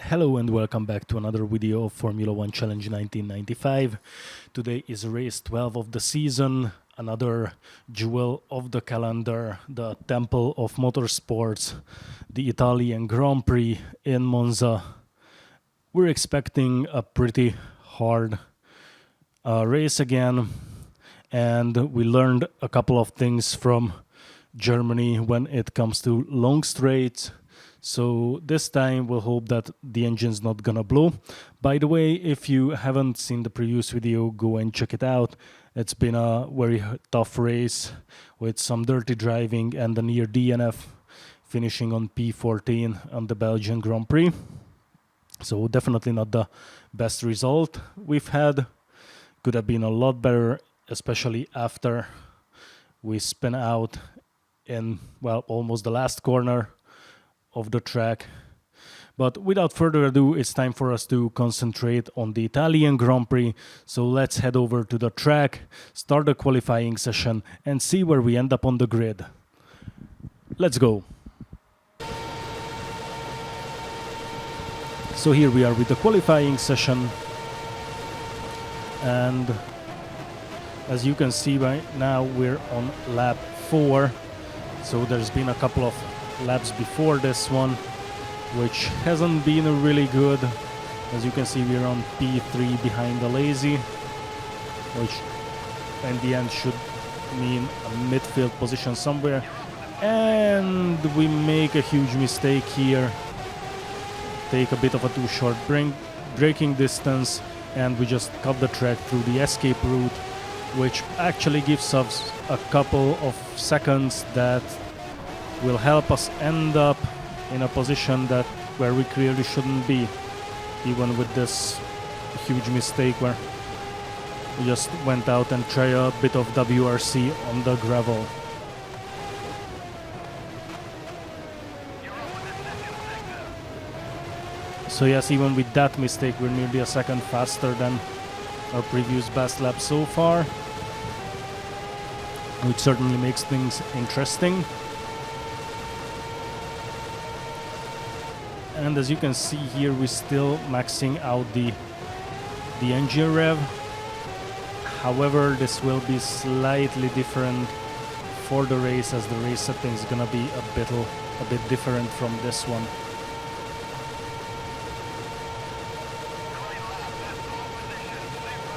Hello and welcome back to another video of Formula 1 Challenge 1995. Today is race 12 of the season, another jewel of the calendar, the Temple of Motorsports, the Italian Grand Prix in Monza. We're expecting a pretty hard race again, and we learned a couple of things from Germany when it comes to long straights. So this time we'll hope that the engine's not gonna blow. By the way, if you haven't seen the previous video, go and check it out. It's been a very tough race with some dirty driving and a near DNF, finishing on P14 on the Belgian Grand Prix. So definitely not the best result we've had. Could have been a lot better, especially after we spin out in, well, almost the last corner of the track. But without further ado, it's time for us to concentrate on the Italian Grand Prix. So let's head over to the track, start the qualifying session, and see where we end up on the grid. Let's go. So here we are with the qualifying session. And as you can see right now, we're on lap 4. So there's been a couple of laps before this one, which hasn't been really good. As you can see, we're on P3 behind the Lazy, which in the end should mean a midfield position somewhere. And we make a huge mistake here. Take a bit of a too short braking distance, and we just cut the track through the escape route, which actually gives us a couple of seconds that will help us end up in a position where we clearly shouldn't be, even with this huge mistake where we just went out and tried a bit of WRC on the gravel. So yes, even with that mistake, we're nearly a second faster than our previous best lap so far, which certainly makes things interesting. And as you can see here, we're still maxing out the engine rev. However, this will be slightly different for the race, as the race setting is gonna be a bit different from this one.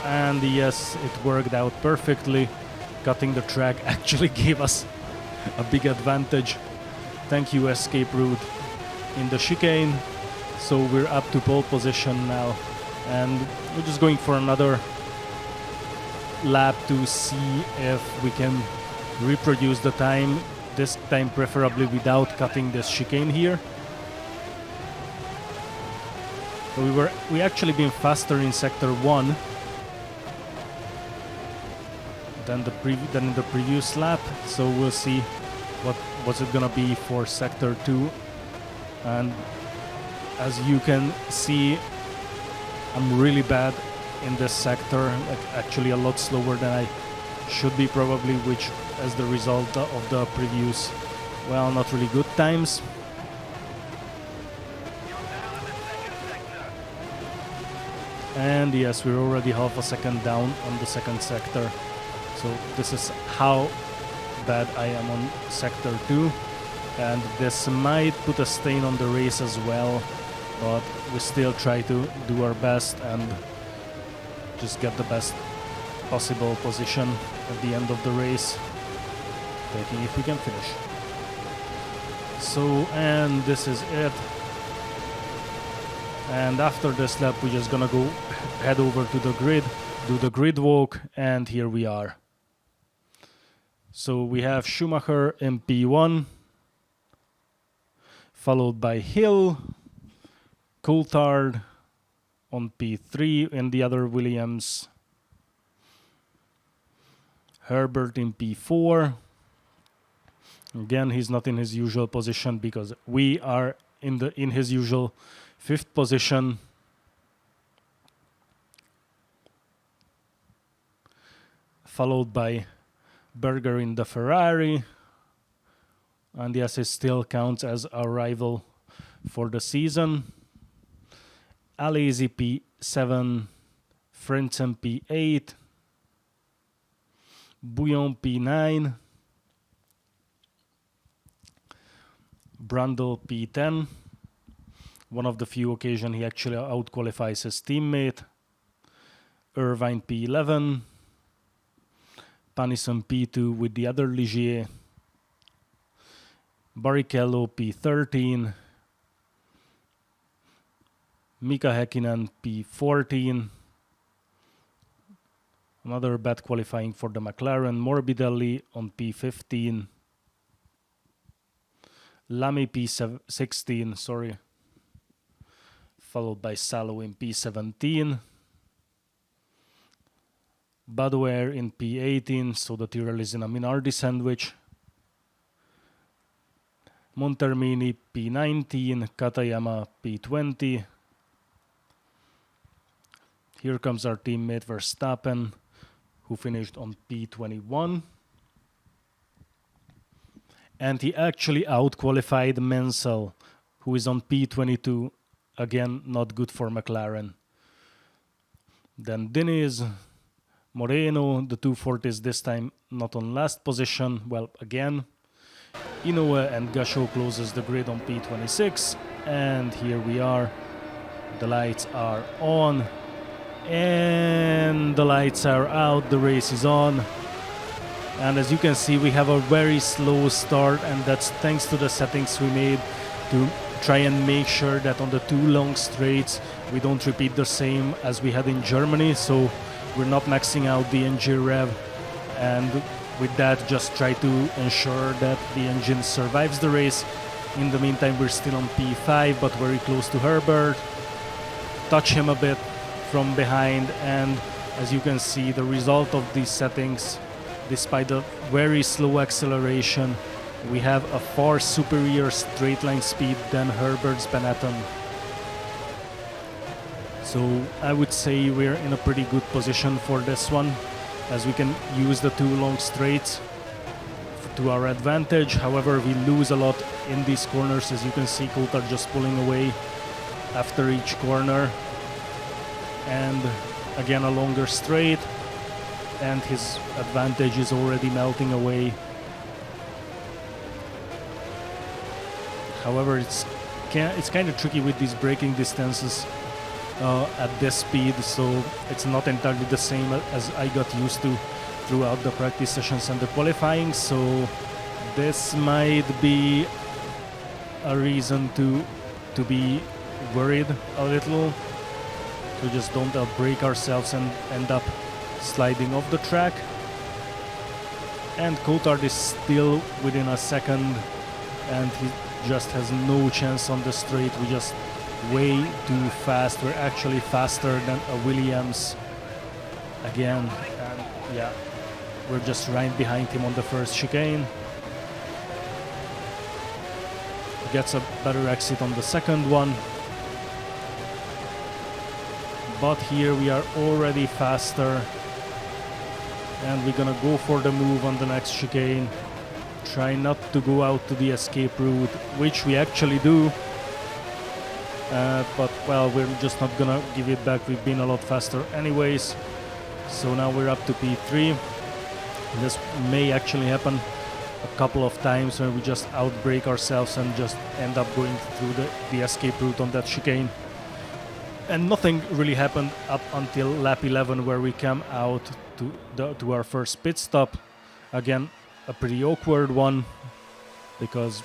And yes, it worked out perfectly. Cutting the track actually gave us a big advantage. Thank you, escape route in the chicane. So we're up to pole position now, and we're just going for another lap to see if we can reproduce the time, this time preferably without cutting this chicane here. So we actually been faster in sector 1 than in the previous lap, so we'll see what's it gonna be for sector 2. And as you can see, I'm really bad in this sector, like actually a lot slower than I should be probably, which as the result of the previous, well, not really good times. And yes, we're already half a second down on the second sector. So this is how bad I am on sector 2. And this might put a stain on the race as well, but we still try to do our best and just get the best possible position at the end of the race, taking if we can finish. So, and this is it. And after this lap, we're just gonna go head over to the grid, do the grid walk, and here we are. So we have Schumacher in P1, followed by Hill, Coulthard on P3 in the other Williams, Herbert in P4. Again, he's not in his usual position because we are in his usual 5th position. Followed by Berger in the Ferrari. And yes, it still counts as our rival for the season. Alesi P7, Frentzen P8, Bouillon P9, Brundle P10. One of the few occasions he actually outqualifies his teammate. Irvine P11, Panison P2 with the other Ligier, Barrichello P13, Mika Häkkinen P14, another bad qualifying for the McLaren, Morbidelli on P15, Lamy P16, followed by Salo in P17, Baudouin in P18, so the Tyrrell is in a Minardi sandwich. Montermini P19, Katayama P20. Here comes our teammate Verstappen, who finished on P21. And he actually outqualified Mansell, who is on P22. Again, not good for McLaren. Then Diniz, Moreno, the 240s this time not on last position. Well, again, Inoue and Gachot closes the grid on P26. And here we are. The lights are on. And the lights are out. The race is on. And as you can see, we have a very slow start. And that's thanks to the settings we made to try and make sure that on the two long straights, we don't repeat the same as we had in Germany. So we're not maxing out the engine rev, and with that just try to ensure that the engine survives the race. In the meantime, we're still on P5 but very close to Herbert. Touch him a bit from behind, and as you can see, the result of these settings, despite the very slow acceleration, we have a far superior straight line speed than Herbert's Benetton. So I would say we're in a pretty good position for this one, as we can use the two long straights to our advantage. However, we lose a lot in these corners. As you can see, Coulthard just pulling away after each corner. And again, a longer straight, and his advantage is already melting away. However, it's kind of tricky with these braking distances at this speed, so it's not entirely the same as I got used to throughout the practice sessions and the qualifying. So this might be a reason to be worried a little. We just don't outbrake ourselves and end up sliding off the track. And Coulthard is still within a second, and he just has no chance on the straight. We just way too fast. We're actually faster than a Williams again, and yeah, we're just right behind him on the first chicane. Gets a better exit on the second one, but here we are already faster, and we're gonna go for the move on the next chicane. Try not to go out to the escape route, which we actually do. But well, we're just not gonna give it back. We've been a lot faster anyways. So now we're up to P3. This may actually happen a couple of times when we just outbrake ourselves and just end up going through the escape route on that chicane. And nothing really happened up until lap 11, where we came out to our first pit stop. Again, a pretty awkward one, because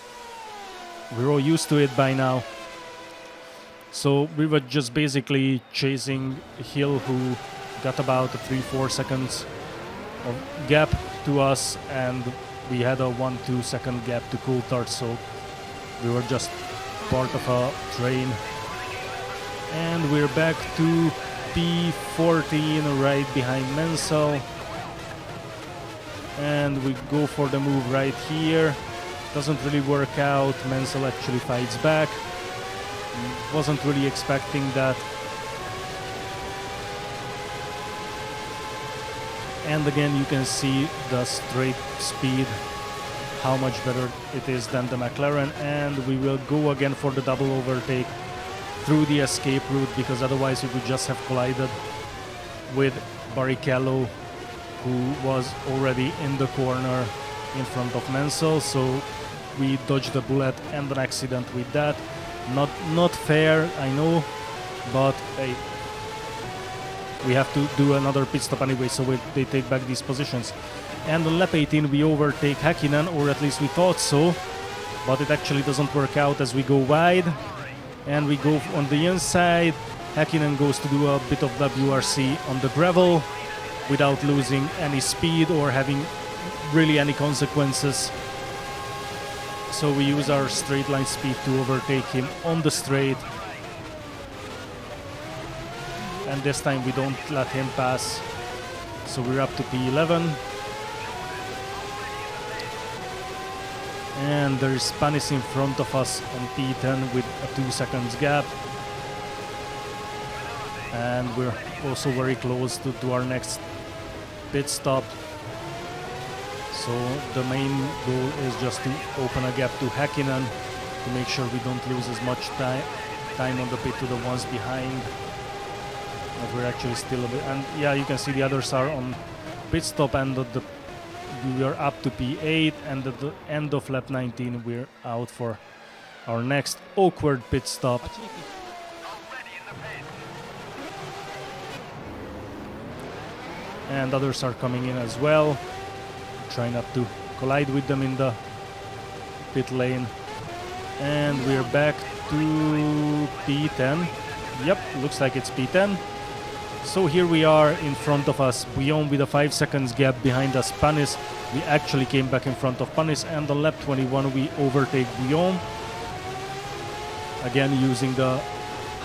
we're all used to it by now. So we were just basically chasing Hill, who got about 3-4 seconds of gap to us, and we had a 1-2 second gap to Coulthard, so we were just part of a train. And we're back to P14, right behind Mansell. And we go for the move right here. Doesn't really work out. Mansell actually fights back. Wasn't really expecting that. And again, you can see the straight speed, how much better it is than the McLaren. And we will go again for the double overtake. through the escape route, because otherwise we would just have collided with Barrichello, who was already in the corner in front of Mansell. So we dodged a bullet and an accident with that. Not fair, I know, but hey, we have to do another pit stop anyway, so they take back these positions. And on lap 18 we overtake Häkkinen, or at least we thought so, but it actually doesn't work out as we go wide and we go on the inside. Häkkinen goes to do a bit of WRC on the gravel without losing any speed or having really any consequences. So we use our straight line speed to overtake him on the straight. And this time we don't let him pass. So we're up to P11. And there is Panis in front of us on P10 with a 2 seconds gap. And we're also very close to our next pit stop. So the main goal is just to open a gap to Häkkinen to make sure we don't lose as much time on the pit to the ones behind. But we're actually still a bit, and yeah, you can see the others are on pit stop, and we are up to P8, and at the end of lap 19 we're out for our next awkward pit stop. And others are coming in as well. Try not to collide with them in the pit lane. And we're back to P10. Yep, looks like it's P10. So here we are in front of us, Bouillon with a 5 seconds gap, behind us Panis. We actually came back in front of Panis, and on lap 21 we overtake Bouillon. Again using the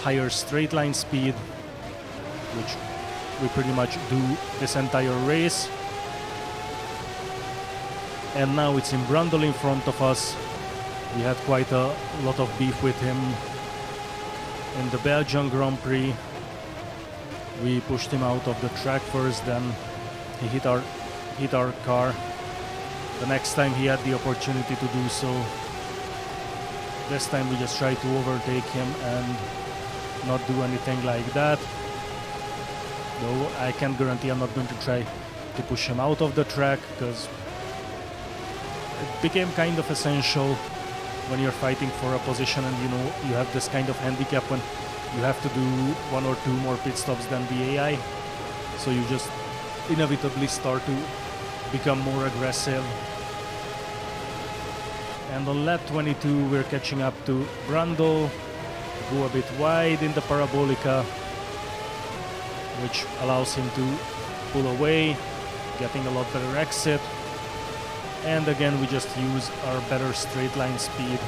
higher straight line speed, which we pretty much do this entire race. And now it's in Brundle in front of us. We had quite a lot of beef with him in the Belgian Grand Prix. We pushed him out of the track first, then he hit our car. The next time he had the opportunity to do so. This time we just tried to overtake him and not do anything like that. Though I can guarantee I'm not going to try to push him out of the track, because it became kind of essential when you're fighting for a position and you have this kind of handicap when you have to do 1 or 2 more pit stops than the AI. So you just inevitably start to become more aggressive. And on lap 22 we're catching up to Brundle, go a bit wide in the Parabolica, which allows him to pull away, getting a lot better exit. And again we just use our better straight line speed.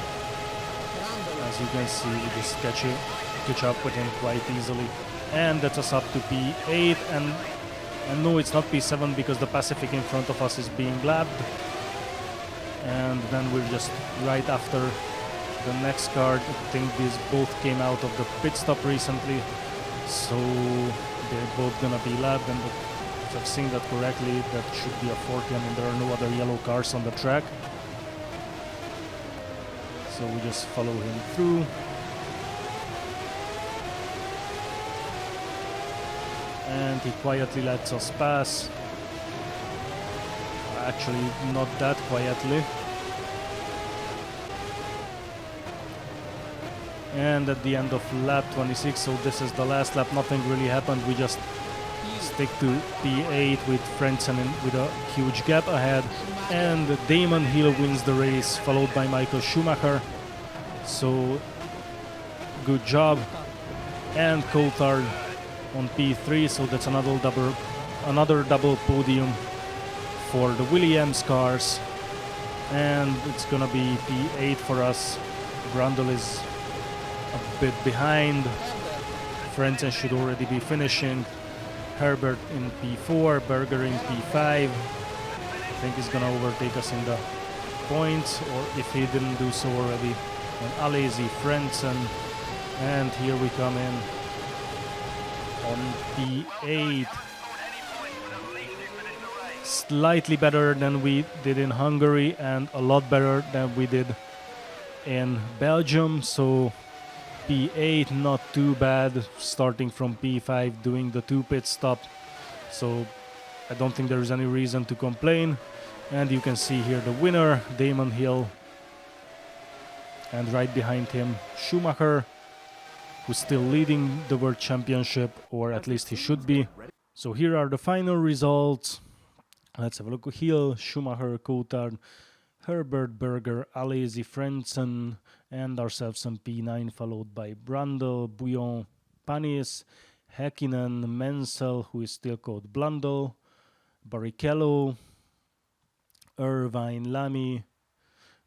As you can see, we just catch up with him quite easily. And that's us up to P8, and no, it's not P7 because the Pacific in front of us is being lapped. And then we're just right after the next car. I think these both came out of the pit stop recently, so they're both gonna be lapped. And if I've seen that correctly, that should be a 40, and there are no other yellow cars on the track. So we just follow him through. And he quietly lets us pass. Actually, not that quietly. And at the end of lap 26, so this is the last lap, nothing really happened. We just stick to P8 with Frentzen with a huge gap ahead. And Damon Hill wins the race, followed by Michael Schumacher. So, good job. And Coulthard on P3, so that's another double podium for the Williams cars. And it's gonna be P8 for us. Brundle is a bit behind. Frentzen should already be finishing. Herbert in P4, Berger in P5. I think he's gonna overtake us in the points, or if he didn't do so already. And Alesi, Frentzen, and here we come in on P8. Slightly better than we did in Hungary, and a lot better than we did in Belgium. So P8, not too bad. Starting from P5, doing the 2 pit stop. So I don't think there is any reason to complain. And you can see here the winner, Damon Hill. And right behind him, Schumacher, who's still leading the World Championship, or at least he should be. So here are the final results. Let's have a look. Hill, Schumacher, Coulthard, Herbert, Berger, Alesi, Frentzen, and ourselves some P9, followed by Brundle, Bouillon, Panis, Häkkinen, Menzel, who is still called Blundell, Barrichello, Irvine, Lamy,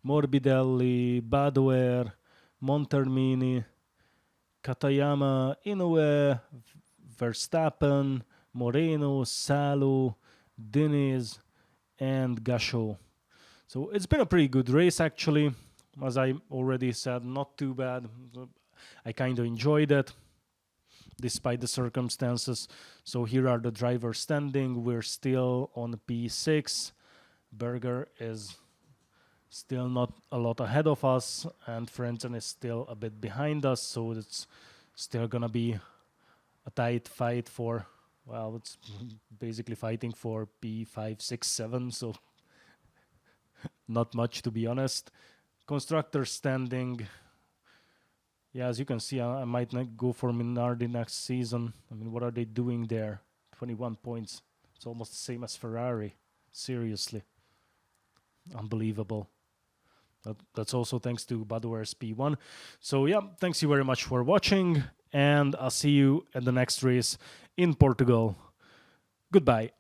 Morbidelli, Badoer, Montermini, Katayama, Inoue, Verstappen, Moreno, Salo, Diniz, and Gachot. So it's been a pretty good race, actually. As I already said, not too bad. I kind of enjoyed it, despite the circumstances. So here are the drivers standing. We're still on P6. Berger is still not a lot ahead of us, and Frentzen is still a bit behind us. So it's still gonna be a tight fight for, well, it's basically fighting for P5, 6, 7. So not much, to be honest. Constructor standing. Yeah, as you can see, I might not go for Minardi next season. I mean, what are they doing there? 21 points. It's almost the same as Ferrari. Seriously. Unbelievable. That's also thanks to Badoer's P1. So yeah, thanks you very much for watching, and I'll see you at the next race in Portugal. Goodbye.